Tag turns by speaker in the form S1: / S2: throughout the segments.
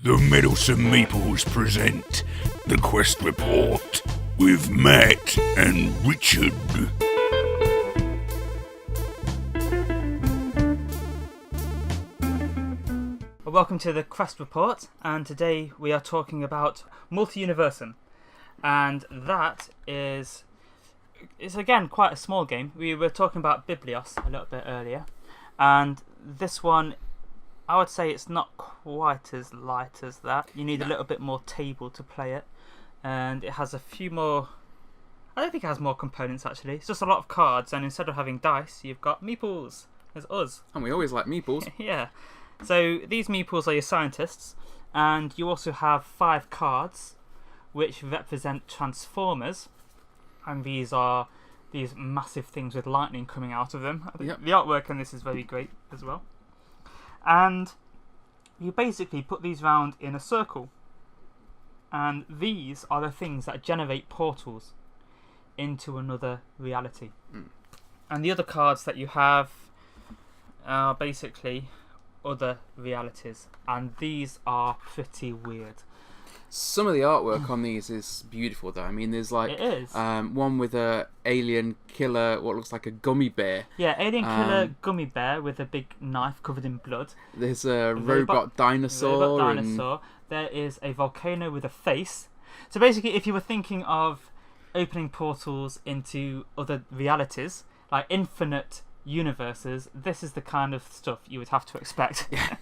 S1: The Meddlesome Meeples present the Quest Report with Matt and Richard.
S2: Well, welcome to the Quest Report, and today we are talking about Multiuniversum, and that is again quite a small game. We were talking about Biblios a little bit earlier, and this one, I would say it's not quite as light as that. You need a little bit more table to play it, and it has a few more. I don't think it has more components actually. It's just a lot of cards, and instead of having dice, you've got meeples. There's us.
S3: And we always like meeples.
S2: Yeah. So these meeples are your scientists, and you also have 5 cards which represent transformers, and these are these massive things with lightning coming out of them. I think the artwork on this is very great as well. And you basically put these round in a circle, and these are the things that generate portals into another reality. And the other cards that you have are basically other realities, and these are pretty weird.
S3: Some of the artwork on these is beautiful though. I mean, there's like
S2: It is.
S3: one with a alien killer, what looks like a gummy bear.
S2: Yeah, alien killer gummy bear with a big knife covered in blood.
S3: There's a robot dinosaur.
S2: There is a volcano with a face. So basically, if you were thinking of opening portals into other realities, like infinite universes, this is the kind of stuff you would have to expect.
S3: Yeah.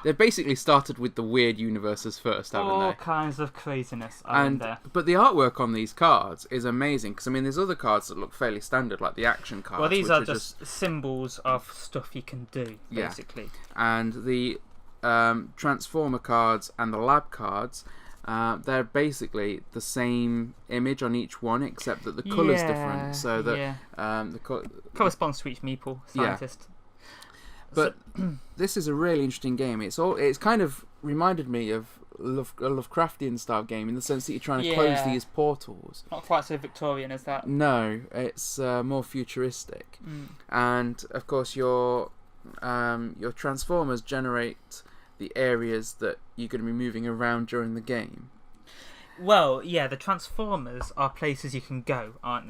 S3: They basically started with the weird universes first, haven't
S2: All
S3: they?
S2: kinds of craziness are in there.
S3: But the artwork on these cards is amazing, because I mean, there's other cards that look fairly standard, like the action cards.
S2: Well, these are just symbols of stuff you can do, basically.
S3: Yeah. And the Transformer cards and the Lab cards, they're basically the same image on each one, except that the colour's different. So that
S2: corresponds to each meeple scientist.
S3: But this is a really interesting game. It's kind of reminded me of a Lovecraftian style game, in the sense that you're trying to close these portals.
S2: Not quite so Victorian as that.
S3: No, it's more futuristic. And of course your Transformers generate the areas that you're going to be moving around during the game.
S2: Well, yeah, the Transformers are places you can go, aren't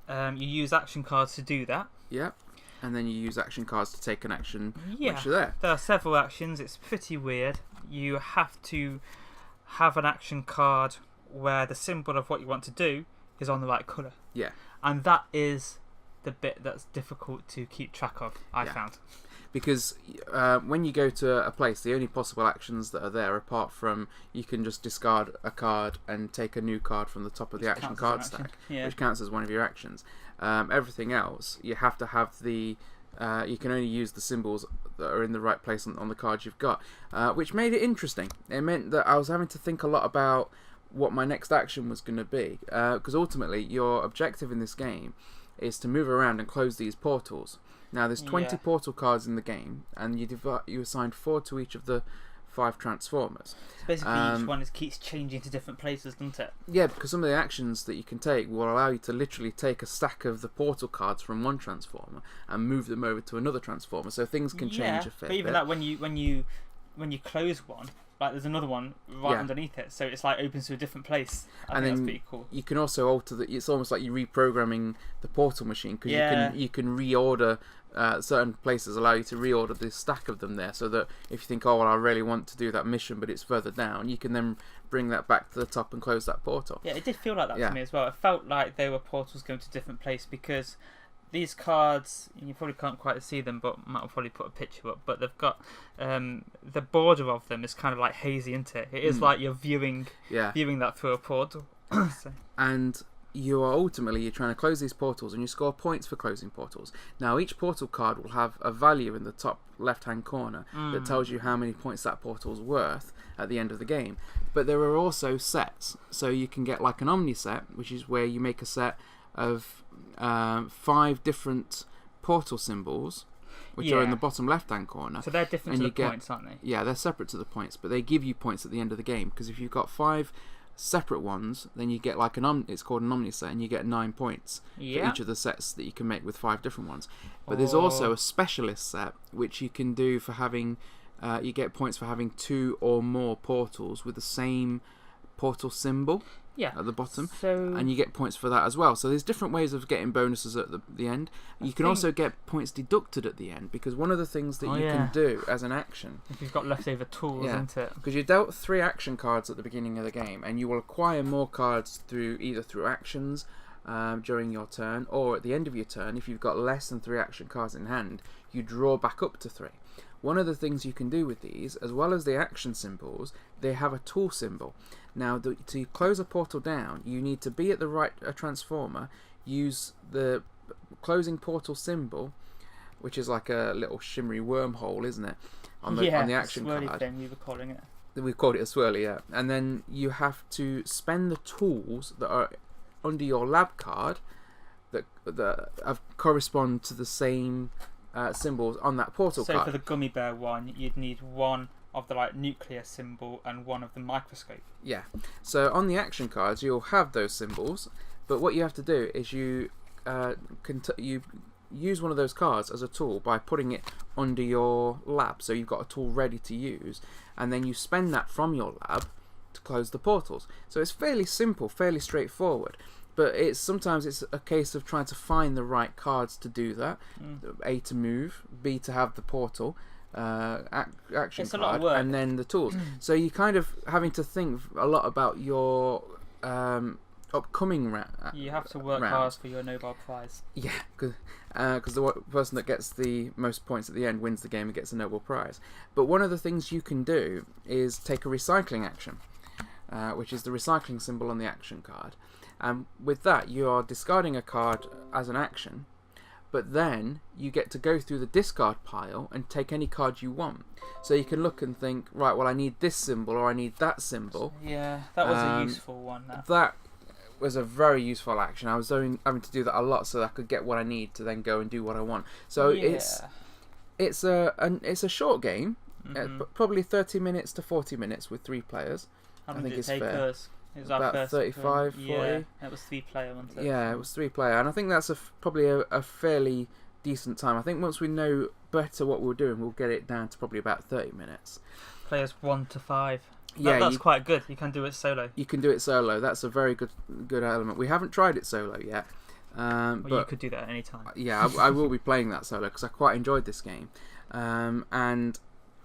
S2: they? You use action cards to do that.
S3: Yep. And then you use action cards to take an action once you're there.
S2: There are several actions. It's pretty weird. You have to have an action card where the symbol of what you want to do is on the right colour.
S3: Yeah.
S2: And that is the bit that's difficult to keep track of, I found.
S3: Because when you go to a place, the only possible actions that are there, apart from you can just discard a card and take a new card from the top of the action card stack, which counts as one of your actions. Everything else, you have to have the... you can only use the symbols that are in the right place on the cards you've got, which made it interesting. It meant that I was having to think a lot about what my next action was going to be, because ultimately your objective in this game is to move around and close these portals. Now there's 20 portal cards in the game, and you assign 4 to each of the 5 Transformers.
S2: So basically each one keeps changing to different places, doesn't it?
S3: Yeah, because some of the actions that you can take will allow you to literally take a stack of the portal cards from one Transformer and move them over to another Transformer, so things can change a fair bit.
S2: But even like when you close one, like there's another one right underneath it, so it's like opens to a different place. I think that's pretty cool.
S3: You can also alter it's almost like you're reprogramming the portal machine, because you can reorder certain places, allow you to reorder this stack of them there, so that if you think, oh well, I really want to do that mission but it's further down, you can then bring that back to the top and close that portal.
S2: Yeah, it did feel like that to me as well. It felt like they were portals going to a different place, because these cards, you probably can't quite see them, but Matt will probably put a picture up, but they've got the border of them is kind of like hazy, isn't it? It is like you're viewing that through a portal.
S3: And you're trying to close these portals, and you score points for closing portals. Now each portal card will have a value in the top left hand corner that tells you how many points that portal's worth at the end of the game. But there are also sets, so you can get like an Omni set, which is where you make a set of 5 different portal symbols, which are in the bottom left hand corner.
S2: So they're different to the points, aren't they?
S3: Yeah, they're separate to the points, but they give you points at the end of the game, because if you've got 5 separate ones, then you get like it's called an Omni set, and you get 9 points for each of the sets that you can make with 5 different ones. But there's also a specialist set, which you can do for having you get points for having 2 or more portals with the same portal symbol at the bottom, and you get points for that as well. So there's different ways of getting bonuses at the end. You can also get points deducted at the end, because one of the things that you can do as an action,
S2: if you've got leftover tools, isn't it?
S3: Because you're dealt 3 action cards at the beginning of the game, and you will acquire more cards either through actions during your turn, or at the end of your turn. If you've got less than 3 action cards in hand, you draw back up to 3. One of the things you can do with these, as well as the action symbols, they have a tool symbol. Now, to close a portal down, you need to be at the right transformer, use the closing portal symbol, which is like a little shimmery wormhole, isn't it? On the action card.
S2: Thing we were calling it.
S3: We called it a swirly, yeah. And then you have to spend the tools that are under your lab card that correspond to the same symbols on that portal card.
S2: So for the gummy bear one, you'd need one of the nuclear symbol and one of the microscope.
S3: Yeah. So on the action cards, you'll have those symbols, but what you have to do is you use one of those cards as a tool by putting it under your lab. So you've got a tool ready to use, and then you spend that from your lab to close the portals. So it's fairly simple, fairly straightforward. But sometimes it's a case of trying to find the right cards to do that. A, to move, B, to have the portal action
S2: it's
S3: card,
S2: a lot of work.
S3: and then the tools. So you're kind of having to think a lot about your upcoming round.
S2: You have to work hard for your Nobel Prize.
S3: Yeah, because the person that gets the most points at the end wins the game and gets a Nobel Prize. But one of the things you can do is take a recycling action, which is the recycling symbol on the action card. And with that, you are discarding a card as an action, but then you get to go through the discard pile and take any card you want. So you can look and think, right, well, I need this symbol or I need that symbol.
S2: Yeah, that was a useful one.
S3: That was a very useful action. I was having to do that a lot so that I could get what I need to then go and do what I want. So it's a short game, probably 30 minutes to 40 minutes with 3 players.
S2: How long
S3: I think
S2: did
S3: it's
S2: it take
S3: fair.
S2: us? It was
S3: About 35, 40.
S2: Yeah, it was 3-player, wasn't it?
S3: Yeah, it was 3-player, and I think that's probably a fairly decent time. I think once we know better what we're doing, we'll get it down to probably about 30 minutes.
S2: Players 1 to 5.
S3: Yeah,
S2: that's quite good. You can do it solo.
S3: You can do it solo. That's a very good element. We haven't tried it solo yet. But
S2: you could do that at any time.
S3: Yeah, I will be playing that solo because I quite enjoyed this game. And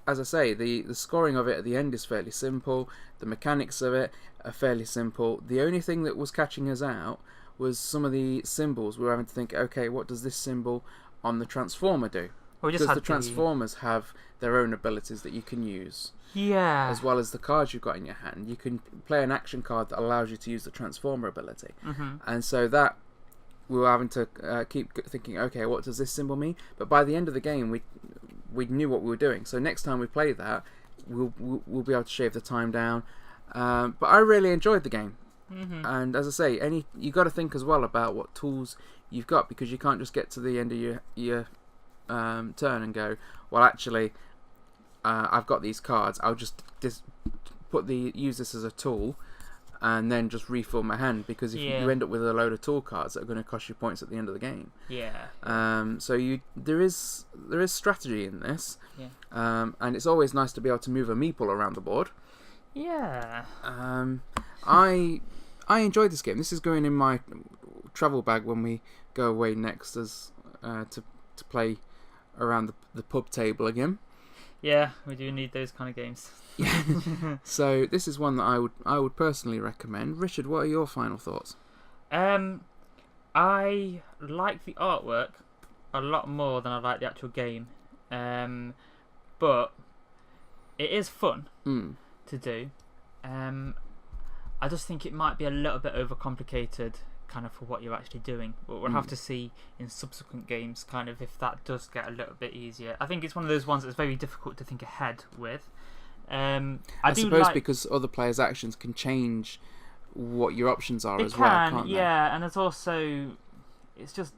S3: as I say, the scoring of it at the end is fairly simple. The mechanics of it are fairly simple. The only thing that was catching us out was some of the symbols. We were having to think, okay, what does this symbol on the transformer do? Because the transformers have their own abilities that you can use.
S2: Yeah.
S3: As well as the cards you've got in your hand. You can play an action card that allows you to use the transformer ability. And so that we were having to keep thinking, okay, what does this symbol mean? But by the end of the game, we knew what we were doing. So next time we play that, we'll be able to shave the time down. But I really enjoyed the game. And as I say, you got to think as well about what tools you've got, because you can't just get to the end of your turn and go, well, actually, I've got these cards. I'll just use this as a tool, and then just refill my hand, because if you end up with a load of tool cards that are going to cost you points at the end of the game.
S2: Yeah.
S3: So there is strategy in this.
S2: Yeah.
S3: And it's always nice to be able to move a meeple around the board.
S2: Yeah.
S3: I enjoyed this game. This is going in my travel bag when we go away next, as to play around the pub table again.
S2: Yeah, we do need those kind of games.
S3: So this is one that I would personally recommend. Richard, what are your final thoughts?
S2: I like the artwork a lot more than I like the actual game, but it is fun to do. I just think it might be a little bit overcomplicated, kind of, for what you're actually doing. But we'll have to see in subsequent games, kind of, if that does get a little bit easier. I think it's one of those ones that's very difficult to think ahead with. I suppose
S3: because other players' actions can change what your options are as well, can't they?
S2: Yeah, and there's also, it's just,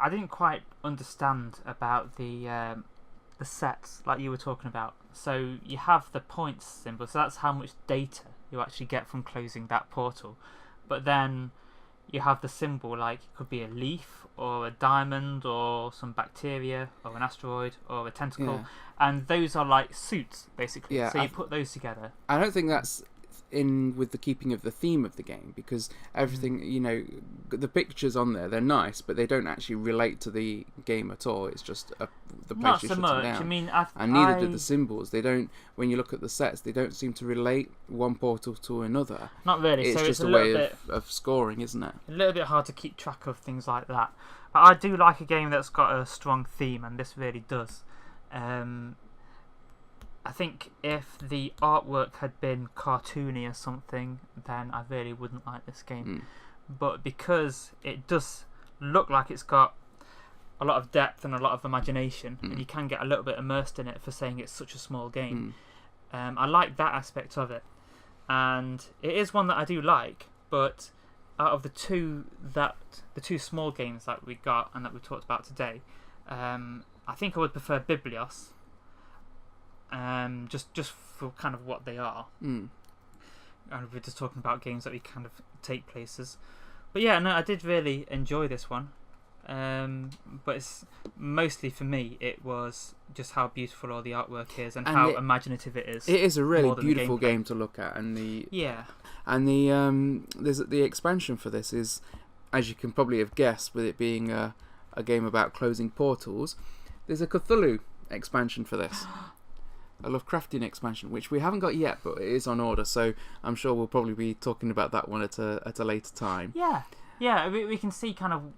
S2: I didn't quite understand about the sets like you were talking about. So you have the points symbol, so that's how much data you actually get from closing that portal. But then you have the symbol, like it could be a leaf or a diamond or some bacteria or an asteroid or a tentacle, and those are like suits basically.
S3: Yeah,
S2: so you put those together.
S3: I don't think that's in with the keeping of the theme of the game, because everything, you know, the pictures on there, they're nice, but they don't actually relate to the game at all. It's just the place
S2: Not
S3: you
S2: so
S3: shut
S2: much.
S3: them down.
S2: I mean,
S3: and neither do the symbols. They don't. When you look at the sets, they don't seem to relate one portal to another.
S2: Not really.
S3: It's
S2: so
S3: just
S2: it's
S3: a way of scoring, isn't it?
S2: A little bit hard to keep track of things like that. But I do like a game that's got a strong theme, and this really does. I think if the artwork had been cartoony or something, then I really wouldn't like this game. But because it does look like it's got a lot of depth and a lot of imagination, and you can get a little bit immersed in it for saying it's such a small game, I like that aspect of it. And it is one that I do like, but out of the two small games that we got and that we talked about today, I think I would prefer Biblios. Just for kind of what they are, and we're just talking about games that we kind of take places. But yeah, no, I did really enjoy this one. But it's mostly for me, it was just how beautiful all the artwork is and how imaginative it is.
S3: It is a really beautiful game to look at, and there's the expansion for this is, as you can probably have guessed, with it being a game about closing portals. There's a Cthulhu expansion for this. A Lovecraftian expansion, which we haven't got yet, but it is on order, so I'm sure we'll probably be talking about that one at a later time.
S2: Yeah, we can see kind of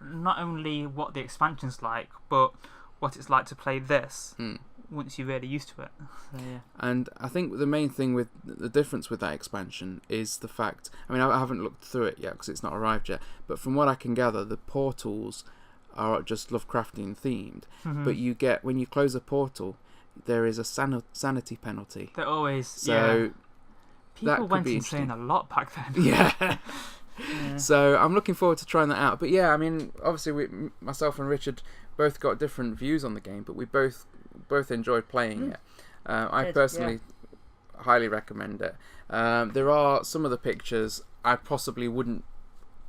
S2: not only what the expansion's like, but what it's like to play this once you're really used to it. So, yeah.
S3: And I think the main thing with the difference with that expansion is the fact, I mean, I haven't looked through it yet because it's not arrived yet, but from what I can gather, the portals are just Lovecraftian themed, but you get, when you close a portal, there is a sanity penalty.
S2: There always,
S3: so
S2: people went insane a lot back then.
S3: Yeah. So I'm looking forward to trying that out. But yeah, I mean, obviously, myself and Richard both got different views on the game, but we both enjoyed playing it. I personally highly recommend it. There are some of the pictures I possibly wouldn't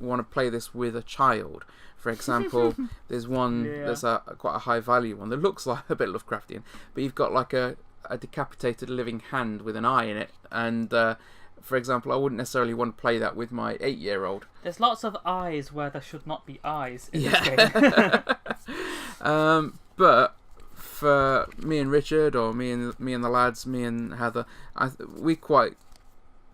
S3: want to play this with a child. For example, there's one that's quite a high value one that looks like a bit Lovecraftian, but you've got like a decapitated living hand with an eye in it, and for example, I wouldn't necessarily want to play that with my 8-year-old.
S2: There's lots of eyes where there should not be eyes in this game.
S3: But for me and Richard, or me and the lads, me and Heather, we quite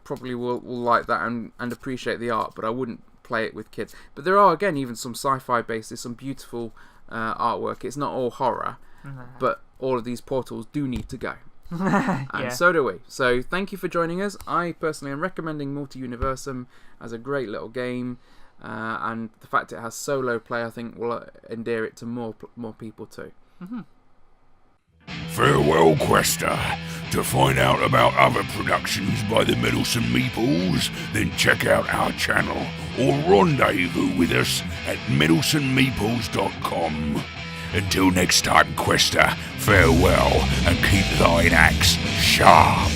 S3: probably will like that and appreciate the art, but I wouldn't play it with kids. But there are, again, even some sci-fi bases, some beautiful artwork. It's not all horror, but all of these portals do need to go. And so do we. So thank you for joining us. I personally am recommending Multiuniversum as a great little game, and the fact it has solo play, I think, will endear it to more people too.
S1: Farewell, Quester. To find out about other productions by the Meddlesome Meeples, then check out our channel or rendezvous with us at meddlesomemeeples.com. Until next time, Quester, farewell, and keep thine axe sharp.